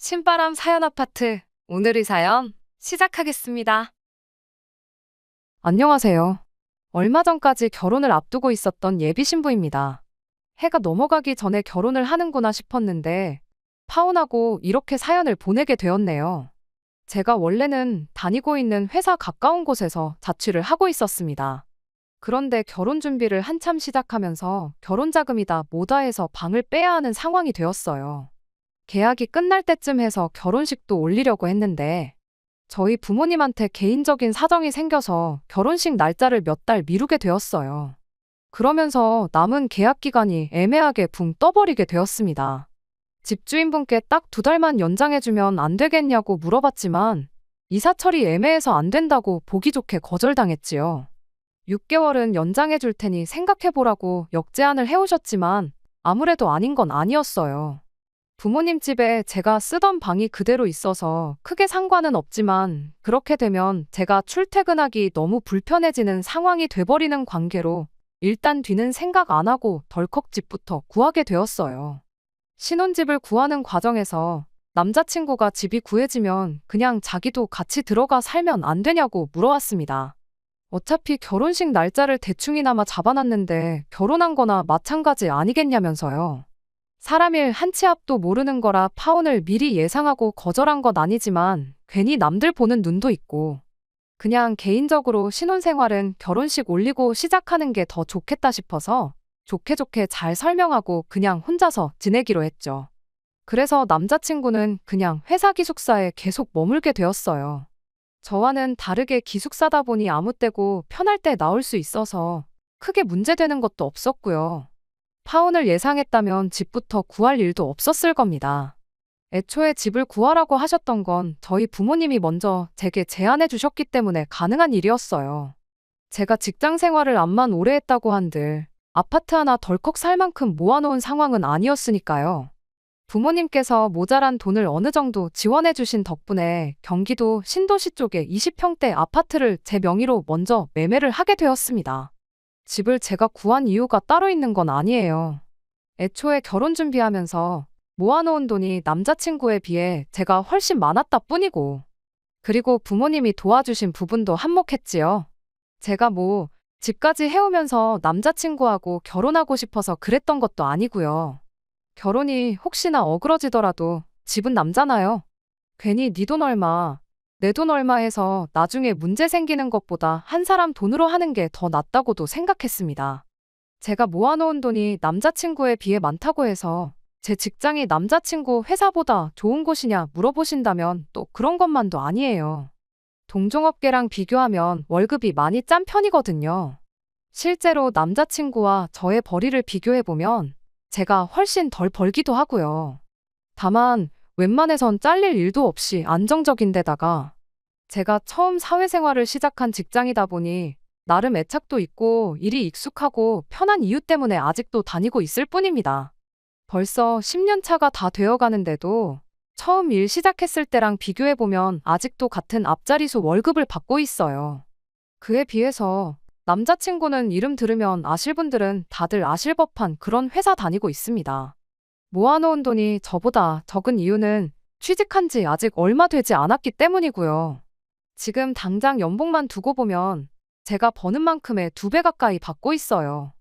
신바람 사연 아파트. 오늘의 사연 시작하겠습니다. 안녕하세요. 얼마 전까지 결혼을 앞두고 있었던 예비 신부입니다. 해가 넘어가기 전에 결혼을 하는구나 싶었는데 파혼하고 이렇게 사연을 보내게 되었네요. 제가 원래는 다니고 있는 회사 가까운 곳에서 자취를 하고 있었습니다. 그런데 결혼 준비를 한참 시작하면서 결혼 자금이 다 모다 해서 방을 빼야 하는 상황이 되었어요. 계약이 끝날 때쯤 해서 결혼식도 올리려고 했는데 저희 부모님한테 개인적인 사정이 생겨서 결혼식 날짜를 몇 달 미루게 되었어요. 그러면서 남은 계약 기간이 애매하게 붕 떠버리게 되었습니다. 집주인분께 딱 2달만 연장해주면 안 되겠냐고 물어봤지만 이사 처리 애매해서 안 된다고 보기 좋게 거절당했지요. 6개월은 연장해줄 테니 생각해보라고 역제안을 해오셨지만 아무래도 아닌 건 아니었어요. 부모님 집에 제가 쓰던 방이 그대로 있어서 크게 상관은 없지만 그렇게 되면 제가 출퇴근하기 너무 불편해지는 상황이 돼버리는 관계로 일단 뒤는 생각 안 하고 덜컥 집부터 구하게 되었어요. 신혼집을 구하는 과정에서 남자친구가 집이 구해지면 그냥 자기도 같이 들어가 살면 안 되냐고 물어왔습니다. 어차피 결혼식 날짜를 대충이나마 잡아놨는데 결혼한 거나 마찬가지 아니겠냐면서요. 사람 일 한 치 앞도 모르는 거라 파혼을 미리 예상하고 거절한 건 아니지만 괜히 남들 보는 눈도 있고 그냥 개인적으로 신혼생활은 결혼식 올리고 시작하는 게 더 좋겠다 싶어서 좋게 잘 설명하고 그냥 혼자서 지내기로 했죠. 그래서 남자친구는 그냥 회사 기숙사에 계속 머물게 되었어요. 저와는 다르게 기숙사다 보니 아무 때고 편할 때 나올 수 있어서 크게 문제되는 것도 없었고요. 파혼을 예상했다면 집부터 구할 일도 없었을 겁니다. 애초에 집을 구하라고 하셨던 건 저희 부모님이 먼저 제게 제안해 주셨기 때문에 가능한 일이었어요. 제가 직장 생활을 암만 오래 했다고 한들 아파트 하나 덜컥 살 만큼 모아놓은 상황은 아니었으니까요. 부모님께서 모자란 돈을 어느 정도 지원해 주신 덕분에 경기도 신도시 쪽에 20평대 아파트를 제 명의로 먼저 매매를 하게 되었습니다. 집을 제가 구한 이유가 따로 있는 건 아니에요. 애초에 결혼 준비하면서 모아놓은 돈이 남자친구에 비해 제가 훨씬 많았다 뿐이고, 그리고 부모님이 도와주신 부분도 한몫했지요. 제가 집까지 해오면서 남자친구하고 결혼하고 싶어서 그랬던 것도 아니고요. 결혼이 혹시나 어그러지더라도 집은 남잖아요. 괜히 네 돈 얼마, 내 돈 얼마 해서 나중에 문제 생기는 것보다 한 사람 돈으로 하는 게 더 낫다고도 생각했습니다. 제가 모아놓은 돈이 남자친구에 비해 많다고 해서 제 직장이 남자친구 회사보다 좋은 곳이냐 물어보신다면 또 그런 것만도 아니에요. 동종업계랑 비교하면 월급이 많이 짠 편이거든요. 실제로 남자친구와 저의 벌이를 비교해보면 제가 훨씬 덜 벌기도 하고요. 다만 웬만해선 잘릴 일도 없이 안정적인 데다가 제가 처음 사회생활을 시작한 직장이다 보니 나름 애착도 있고 일이 익숙하고 편한 이유 때문에 아직도 다니고 있을 뿐입니다. 벌써 10년 차가 다 되어가는데도 처음 일 시작했을 때랑 비교해보면 아직도 같은 앞자리수 월급을 받고 있어요. 그에 비해서 남자친구는 이름 들으면 아실 분들은 다들 아실 법한 그런 회사 다니고 있습니다. 모아놓은 돈이 저보다 적은 이유는 취직한 지 아직 얼마 되지 않았기 때문이고요. 지금 당장 연봉만 두고 보면 제가 버는 만큼의 2배 가까이 받고 있어요.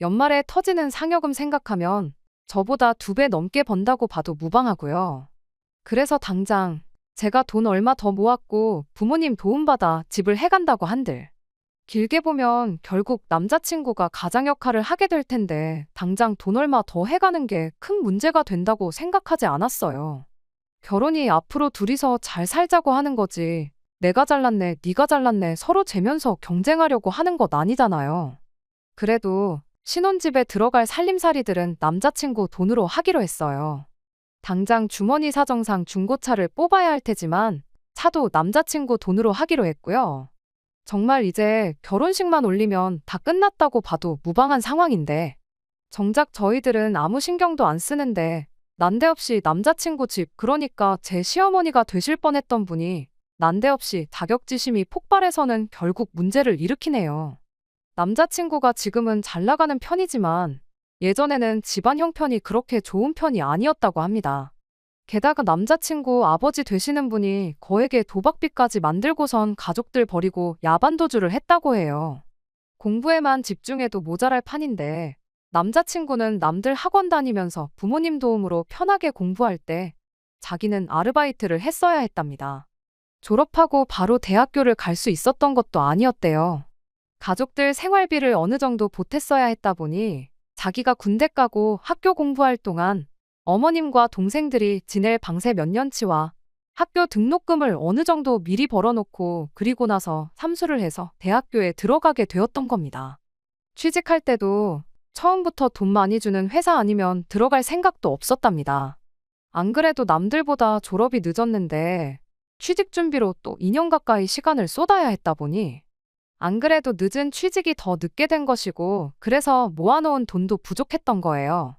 연말에 터지는 상여금 생각하면 저보다 2배 넘게 번다고 봐도 무방하고요. 그래서 당장 제가 돈 얼마 더 모았고 부모님 도움받아 집을 해간다고 한들 길게 보면 결국 남자친구가 가장 역할을 하게 될 텐데 당장 돈 얼마 더 해가는 게 큰 문제가 된다고 생각하지 않았어요. 결혼이 앞으로 둘이서 잘 살자고 하는 거지 내가 잘났네, 네가 잘났네 서로 재면서 경쟁하려고 하는 것 아니잖아요. 그래도 신혼집에 들어갈 살림살이들은 남자친구 돈으로 하기로 했어요. 당장 주머니 사정상 중고차를 뽑아야 할 테지만 차도 남자친구 돈으로 하기로 했고요. 정말 이제 결혼식만 올리면 다 끝났다고 봐도 무방한 상황인데 정작 저희들은 아무 신경도 안 쓰는데 난데없이 남자친구 집 그러니까 제 시어머니가 되실 뻔했던 분이 난데없이 자격지심이 폭발해서는 결국 문제를 일으키네요. 남자친구가 지금은 잘 나가는 편이지만 예전에는 집안 형편이 그렇게 좋은 편이 아니었다고 합니다. 게다가 남자친구 아버지 되시는 분이 거액의 도박비까지 만들고선 가족들 버리고 야반도주를 했다고 해요. 공부에만 집중해도 모자랄 판인데 남자친구는 남들 학원 다니면서 부모님 도움으로 편하게 공부할 때 자기는 아르바이트를 했어야 했답니다. 졸업하고 바로 대학교를 갈 수 있었던 것도 아니었대요. 가족들 생활비를 어느 정도 보탰어야 했다 보니 자기가 군대 가고 학교 공부할 동안 어머님과 동생들이 지낼 방세 몇 년치와 학교 등록금을 어느 정도 미리 벌어놓고 그리고 나서 삼수를 해서 대학교에 들어가게 되었던 겁니다. 취직할 때도 처음부터 돈 많이 주는 회사 아니면 들어갈 생각도 없었답니다. 안 그래도 남들보다 졸업이 늦었는데 취직 준비로 또 2년 가까이 시간을 쏟아야 했다 보니 안 그래도 늦은 취직이 더 늦게 된 것이고 그래서 모아놓은 돈도 부족했던 거예요.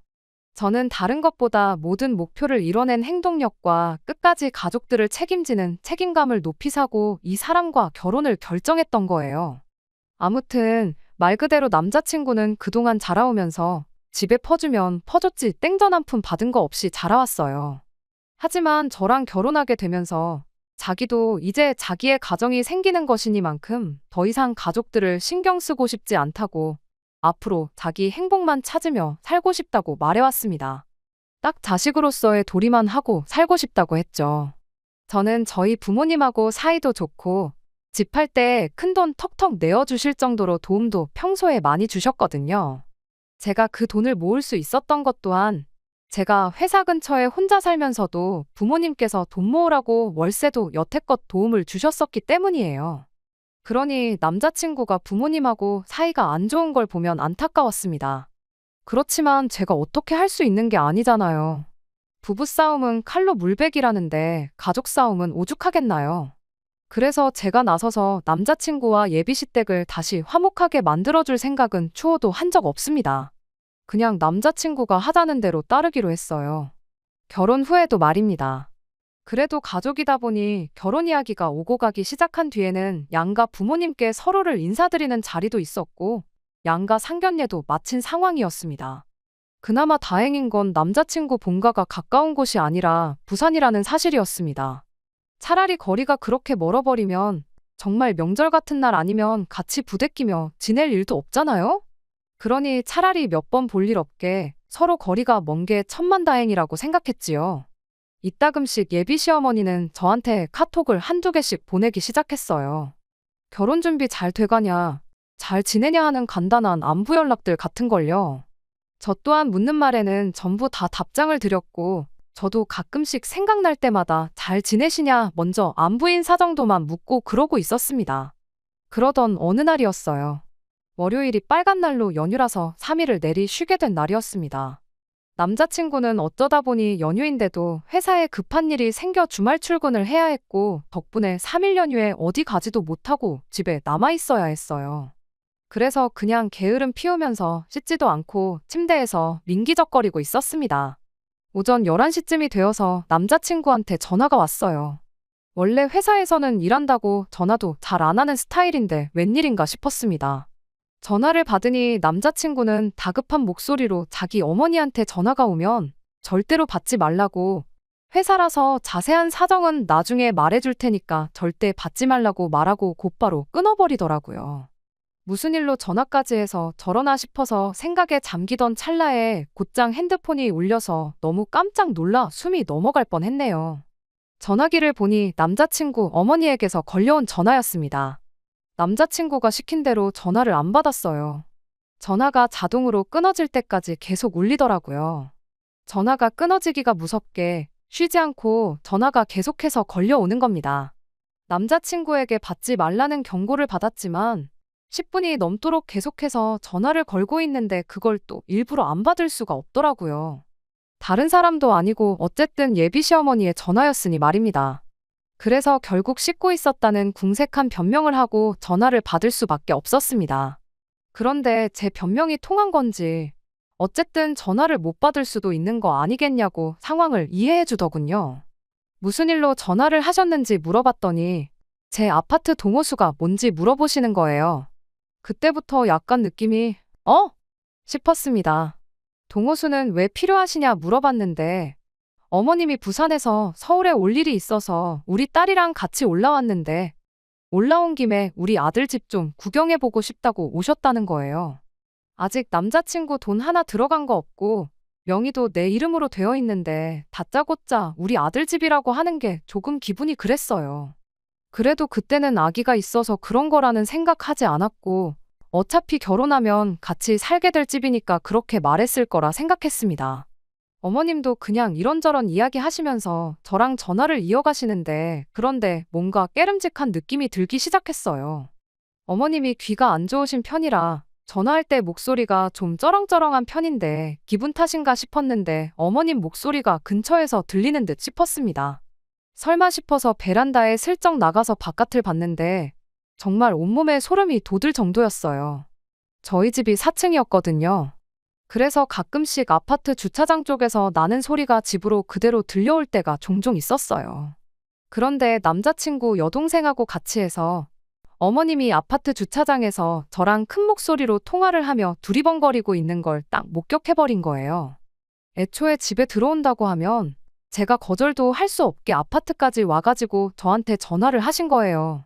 저는 다른 것보다 모든 목표를 이뤄낸 행동력과 끝까지 가족들을 책임지는 책임감을 높이 사고 이 사람과 결혼을 결정했던 거예요. 아무튼 말 그대로 남자친구는 그동안 자라오면서 집에 퍼주면 퍼줬지 땡전 한 푼 받은 거 없이 자라왔어요. 하지만 저랑 결혼하게 되면서 자기도 이제 자기의 가정이 생기는 것이니만큼 더 이상 가족들을 신경 쓰고 싶지 않다고 앞으로 자기 행복만 찾으며 살고 싶다고 말해왔습니다. 딱 자식으로서의 도리만 하고 살고 싶다고 했죠. 저는 저희 부모님하고 사이도 좋고 집 할 때 큰돈 턱턱 내어주실 정도로 도움도 평소에 많이 주셨거든요. 제가 그 돈을 모을 수 있었던 것 또한 제가 회사 근처에 혼자 살면서도 부모님께서 돈 모으라고 월세도 여태껏 도움을 주셨었기 때문이에요. 그러니 남자친구가 부모님하고 사이가 안 좋은 걸 보면 안타까웠습니다. 그렇지만 제가 어떻게 할 수 있는 게 아니잖아요. 부부싸움은 칼로 물베기라는데 가족 싸움은 오죽하겠나요? 그래서 제가 나서서 남자친구와 예비시댁을 다시 화목하게 만들어줄 생각은 추호도 한 적 없습니다. 그냥 남자친구가 하자는 대로 따르기로 했어요. 결혼 후에도 말입니다. 그래도 가족이다 보니 결혼 이야기가 오고 가기 시작한 뒤에는 양가 부모님께 서로를 인사드리는 자리도 있었고 양가 상견례도 마친 상황이었습니다. 그나마 다행인 건 남자친구 본가가 가까운 곳이 아니라 부산이라는 사실이었습니다. 차라리 거리가 그렇게 멀어버리면 정말 명절 같은 날 아니면 같이 부대끼며 지낼 일도 없잖아요? 그러니 차라리 몇 번 볼 일 없게 서로 거리가 먼 게 천만다행이라고 생각했지요. 이따금씩 예비 시어머니는 저한테 카톡을 한두 개씩 보내기 시작했어요. 결혼 준비 잘 돼가냐, 잘 지내냐 하는 간단한 안부 연락들 같은걸요. 저 또한 묻는 말에는 전부 다 답장을 드렸고 저도 가끔씩 생각날 때마다 잘 지내시냐 먼저 안부인 사정도만 묻고 그러고 있었습니다. 그러던 어느 날이었어요. 월요일이 빨간 날로 연휴라서 3일을 내리 쉬게 된 날이었습니다. 남자친구는 어쩌다 보니 연휴인데도 회사에 급한 일이 생겨 주말 출근을 해야 했고 덕분에 3일 연휴에 어디 가지도 못하고 집에 남아 있어야 했어요. 그래서 그냥 게으름 피우면서 씻지도 않고 침대에서 민기적거리고 있었습니다. 오전 11시쯤이 되어서 남자친구한테 전화가 왔어요. 원래 회사에서는 일한다고 전화도 잘 안 하는 스타일인데 웬일인가 싶었습니다. 전화를 받으니 남자친구는 다급한 목소리로 자기 어머니한테 전화가 오면 절대로 받지 말라고 회사라서 자세한 사정은 나중에 말해줄 테니까 절대 받지 말라고 말하고 곧바로 끊어버리더라고요. 무슨 일로 전화까지 해서 저러나 싶어서 생각에 잠기던 찰나에 곧장 핸드폰이 울려서 너무 깜짝 놀라 숨이 넘어갈 뻔했네요. 전화기를 보니 남자친구 어머니에게서 걸려온 전화였습니다. 남자친구가 시킨 대로 전화를 안 받았어요. 전화가 자동으로 끊어질 때까지 계속 울리더라고요. 전화가 끊어지기가 무섭게 쉬지 않고 전화가 계속해서 걸려오는 겁니다. 남자친구에게 받지 말라는 경고를 받았지만 10분이 넘도록 계속해서 전화를 걸고 있는데 그걸 또 일부러 안 받을 수가 없더라고요. 다른 사람도 아니고 어쨌든 예비 시어머니의 전화였으니 말입니다. 그래서 결국 씻고 있었다는 궁색한 변명을 하고 전화를 받을 수밖에 없었습니다. 그런데 제 변명이 통한 건지 어쨌든 전화를 못 받을 수도 있는 거 아니겠냐고 상황을 이해해 주더군요. 무슨 일로 전화를 하셨는지 물어봤더니 제 아파트 동호수가 뭔지 물어보시는 거예요. 그때부터 약간 느낌이 싶었습니다. 동호수는 왜 필요하시냐 물어봤는데 어머님이 부산에서 서울에 올 일이 있어서 우리 딸이랑 같이 올라왔는데 올라온 김에 우리 아들 집 좀 구경해보고 싶다고 오셨다는 거예요. 아직 남자친구 돈 하나 들어간 거 없고 명의도 내 이름으로 되어 있는데 다짜고짜 우리 아들 집이라고 하는 게 조금 기분이 그랬어요. 그래도 그때는 아기가 있어서 그런 거라는 생각하지 않았고 어차피 결혼하면 같이 살게 될 집이니까 그렇게 말했을 거라 생각했습니다. 어머님도 그냥 이런저런 이야기 하시면서 저랑 전화를 이어가시는데 그런데 뭔가 깨름직한 느낌이 들기 시작했어요. 어머님이 귀가 안 좋으신 편이라 전화할 때 목소리가 좀 쩌렁쩌렁한 편인데 기분 탓인가 싶었는데 어머님 목소리가 근처에서 들리는 듯 싶었습니다. 설마 싶어서 베란다에 슬쩍 나가서 바깥을 봤는데 정말 온몸에 소름이 돋을 정도였어요. 저희 집이 4층이었거든요. 그래서 가끔씩 아파트 주차장 쪽에서 나는 소리가 집으로 그대로 들려올 때가 종종 있었어요. 그런데 남자친구 여동생하고 같이 해서 어머님이 아파트 주차장에서 저랑 큰 목소리로 통화를 하며 두리번거리고 있는 걸 딱 목격해버린 거예요. 애초에 집에 들어온다고 하면 제가 거절도 할 수 없게 아파트까지 와가지고 저한테 전화를 하신 거예요.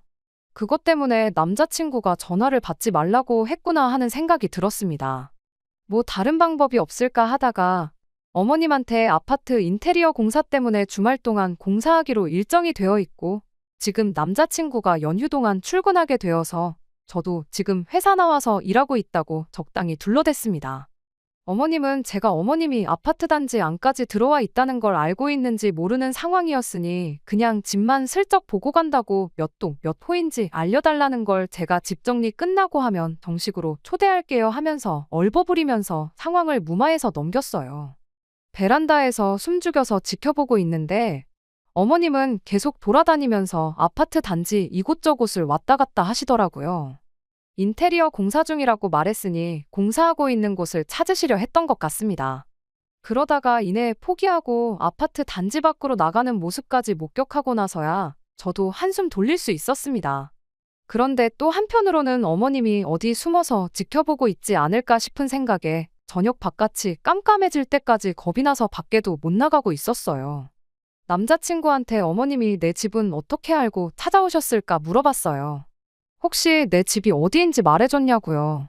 그것 때문에 남자친구가 전화를 받지 말라고 했구나 하는 생각이 들었습니다. 뭐 다른 방법이 없을까 하다가 어머님한테 아파트 인테리어 공사 때문에 주말 동안 공사하기로 일정이 되어 있고 지금 남자친구가 연휴 동안 출근하게 되어서 저도 지금 회사 나와서 일하고 있다고 적당히 둘러댔습니다. 어머님은 제가 어머님이 아파트 단지 안까지 들어와 있다는 걸 알고 있는지 모르는 상황이었으니 그냥 집만 슬쩍 보고 간다고 몇 동 몇 호인지 알려달라는 걸 제가 집 정리 끝나고 하면 정식으로 초대할게요 하면서 얼버무리면서 상황을 무마해서 넘겼어요. 베란다에서 숨죽여서 지켜보고 있는데 어머님은 계속 돌아다니면서 아파트 단지 이곳저곳을 왔다 갔다 하시더라고요. 인테리어 공사 중이라고 말했으니 공사하고 있는 곳을 찾으시려 했던 것 같습니다. 그러다가 이내 포기하고 아파트 단지 밖으로 나가는 모습까지 목격하고 나서야 저도 한숨 돌릴 수 있었습니다. 그런데 또 한편으로는 어머님이 어디 숨어서 지켜보고 있지 않을까 싶은 생각에 저녁 바깥이 깜깜해질 때까지 겁이 나서 밖에도 못 나가고 있었어요. 남자친구한테 어머님이 내 집은 어떻게 알고 찾아오셨을까 물어봤어요. 혹시 내 집이 어디인지 말해줬냐고요.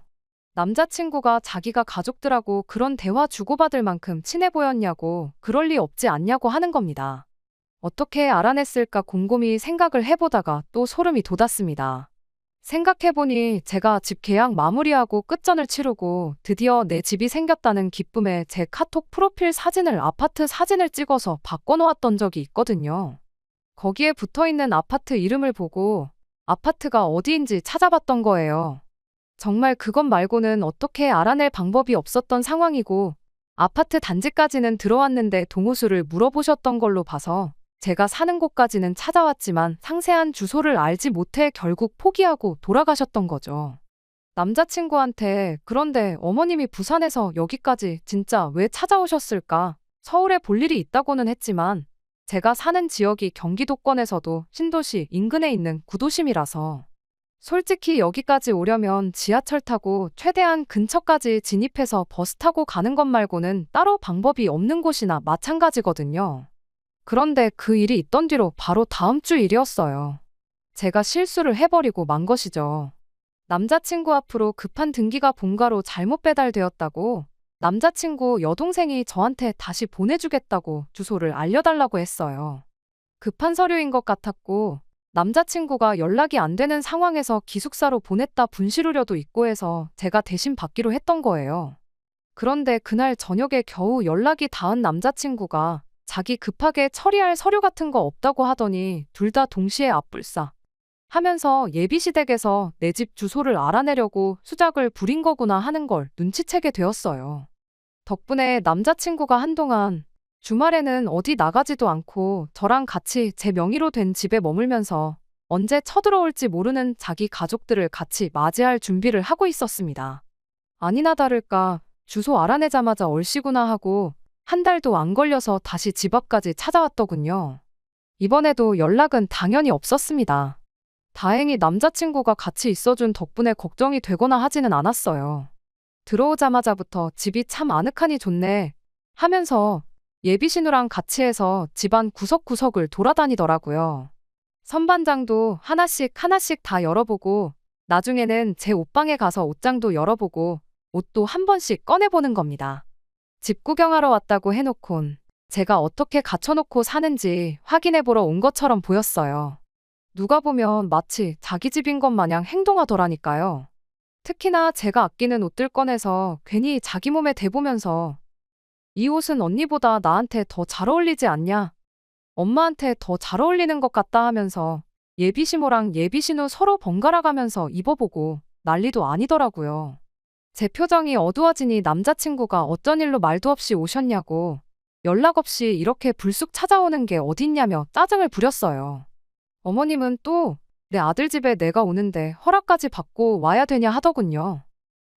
남자친구가 자기가 가족들하고 그런 대화 주고받을 만큼 친해 보였냐고 그럴 리 없지 않냐고 하는 겁니다. 어떻게 알아냈을까 곰곰이 생각을 해보다가 또 소름이 돋았습니다. 생각해보니 제가 집 계약 마무리하고 끝전을 치르고 드디어 내 집이 생겼다는 기쁨에 제 카톡 프로필 사진을 아파트 사진을 찍어서 바꿔놓았던 적이 있거든요. 거기에 붙어있는 아파트 이름을 보고 아파트가 어디인지 찾아봤던 거예요. 정말 그것 말고는 어떻게 알아낼 방법이 없었던 상황이고 아파트 단지까지는 들어왔는데 동호수를 물어보셨던 걸로 봐서 제가 사는 곳까지는 찾아왔지만 상세한 주소를 알지 못해 결국 포기하고 돌아가셨던 거죠. 남자친구한테 그런데 어머님이 부산에서 여기까지 진짜 왜 찾아오셨을까? 서울에 볼 일이 있다고는 했지만 제가 사는 지역이 경기도권에서도 신도시 인근에 있는 구도심이라서 솔직히 여기까지 오려면 지하철 타고 최대한 근처까지 진입해서 버스 타고 가는 것 말고는 따로 방법이 없는 곳이나 마찬가지거든요. 그런데 그 일이 있던 뒤로 바로 다음 주 일이었어요. 제가 실수를 해버리고 만 것이죠. 남자친구 앞으로 급한 등기가 본가로 잘못 배달되었다고 남자친구 여동생이 저한테 다시 보내주겠다고 주소를 알려달라고 했어요. 급한 서류인 것 같았고 남자친구가 연락이 안 되는 상황에서 기숙사로 보냈다 분실 우려도 있고 해서 제가 대신 받기로 했던 거예요. 그런데 그날 저녁에 겨우 연락이 닿은 남자친구가 자기 급하게 처리할 서류 같은 거 없다고 하더니 둘 다 동시에 앞불싸 하면서 예비시댁에서 내 집 주소를 알아내려고 수작을 부린 거구나 하는 걸 눈치채게 되었어요. 덕분에 남자친구가 한동안 주말에는 어디 나가지도 않고 저랑 같이 제 명의로 된 집에 머물면서 언제 쳐들어올지 모르는 자기 가족들을 같이 맞이할 준비를 하고 있었습니다. 아니나 다를까 주소 알아내자마자 얼씨구나 하고 한 달도 안 걸려서 다시 집 앞까지 찾아왔더군요. 이번에도 연락은 당연히 없었습니다. 다행히 남자친구가 같이 있어준 덕분에 걱정이 되거나 하지는 않았어요. 들어오자마자부터 집이 참 아늑하니 좋네 하면서 예비신우랑 같이 해서 집안 구석구석을 돌아다니더라고요. 선반장도 하나씩 하나씩 다 열어보고 나중에는 제 옷방에 가서 옷장도 열어보고 옷도 한 번씩 꺼내보는 겁니다. 집 구경하러 왔다고 해놓곤 제가 어떻게 갖춰놓고 사는지 확인해보러 온 것처럼 보였어요. 누가 보면 마치 자기 집인 것 마냥 행동하더라니까요. 특히나 제가 아끼는 옷들 꺼내서 괜히 자기 몸에 대보면서 이 옷은 언니보다 나한테 더 잘 어울리지 않냐? 엄마한테 더 잘 어울리는 것 같다 하면서 예비시모랑 예비신우 서로 번갈아 가면서 입어보고 난리도 아니더라고요. 제 표정이 어두워지니 남자친구가 어쩐 일로 말도 없이 오셨냐고 연락 없이 이렇게 불쑥 찾아오는 게 어딨냐며 짜증을 부렸어요. 어머님은 또 내 아들 집에 내가 오는데 허락까지 받고 와야 되냐 하더군요.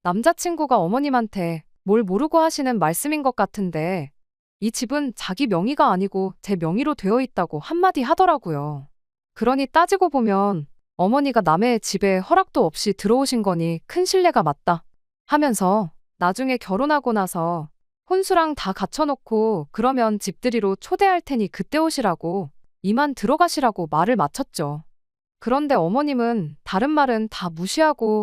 남자친구가 어머님한테 뭘 모르고 하시는 말씀인 것 같은데 이 집은 자기 명의가 아니고 제 명의로 되어 있다고 한마디 하더라고요. 그러니 따지고 보면 어머니가 남의 집에 허락도 없이 들어오신 거니 큰 신뢰가 맞다 하면서 나중에 결혼하고 나서 혼수랑 다 갖춰놓고 그러면 집들이로 초대할 테니 그때 오시라고 이만 들어가시라고 말을 마쳤죠. 그런데 어머님은 다른 말은 다 무시하고